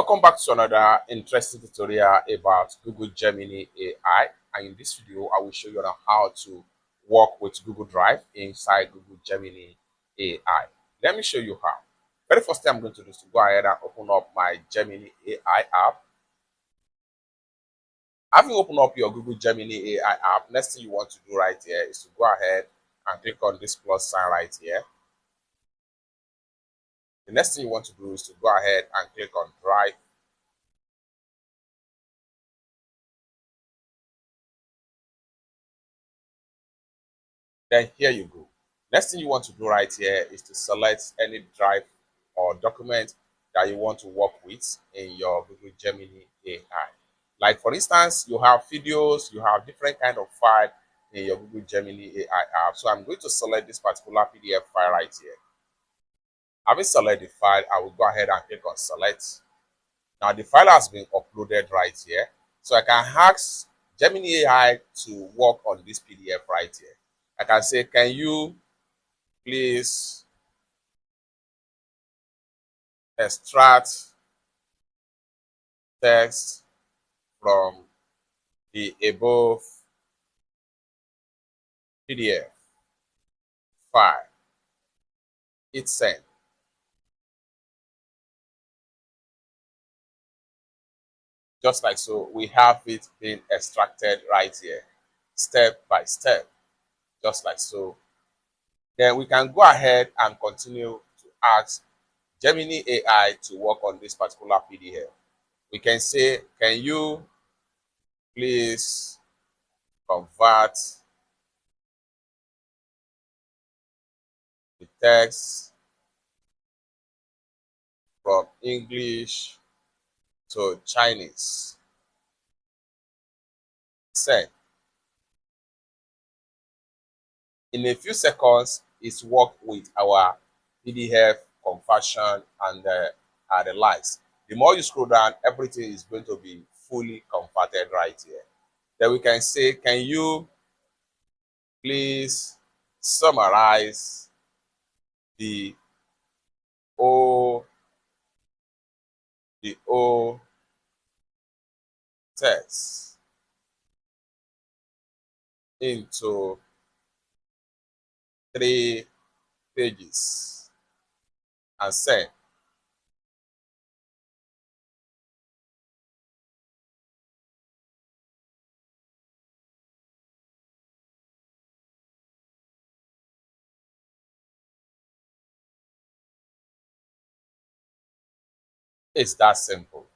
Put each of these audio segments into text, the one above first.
Welcome back to another interesting tutorial about Google Gemini AI, and in this video I will show you on how to work with Google Drive inside Google Gemini AI. Let me show you how. Very first thing I'm going to do is to go ahead and open up my Gemini AI app. Having opened up your Google Gemini AI app, next thing you want to do right here is to go ahead and click on this plus sign right here. The next thing you want to do is to go ahead and click on Drive. Then here you go. Next thing you want to do right here is to select any drive or document that you want to work with in your Google Gemini AI. Like for instance, you have videos, you have different kind of file in your Google Gemini AI app. So I'm going to select this particular PDF file right here. Having selected the file, I will go ahead and click on select. Now the file has been uploaded right here. So I can ask Gemini AI to work on this PDF right here. I can say, can you please extract text from the above PDF file? Hit send. Just like so, we have it being extracted right here, step by step, just like so. Then we can go ahead and continue to ask Gemini AI to work on this particular PDF. We can say, can you please convert the text from English to Chinese? Send. In a few seconds, it's worked with our PDF conversion and the likes. The more you scroll down, everything is going to be fully converted right here. Then we can say, can you please summarize the O text into 3 pages and send. It's that simple.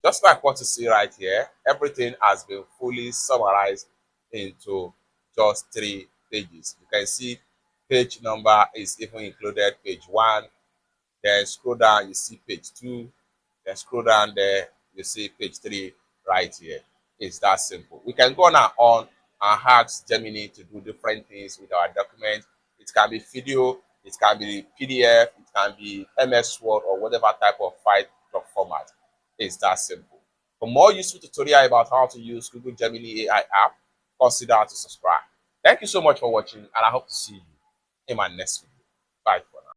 Just like what you see right here, everything has been fully summarized into just 3 pages. You can see page number is even included, page 1. Then scroll down, you see page 2. Then scroll down there, you see page 3 right here. It's that simple. We can go on and ask Gemini to do different things with our document. It can be video, it can be PDF, it can be MS Word or whatever type of file or format. It's that simple. For more useful tutorial about how to use Google Gemini AI app, consider to subscribe. Thank you so much for watching, and I hope to see you in my next video. Bye.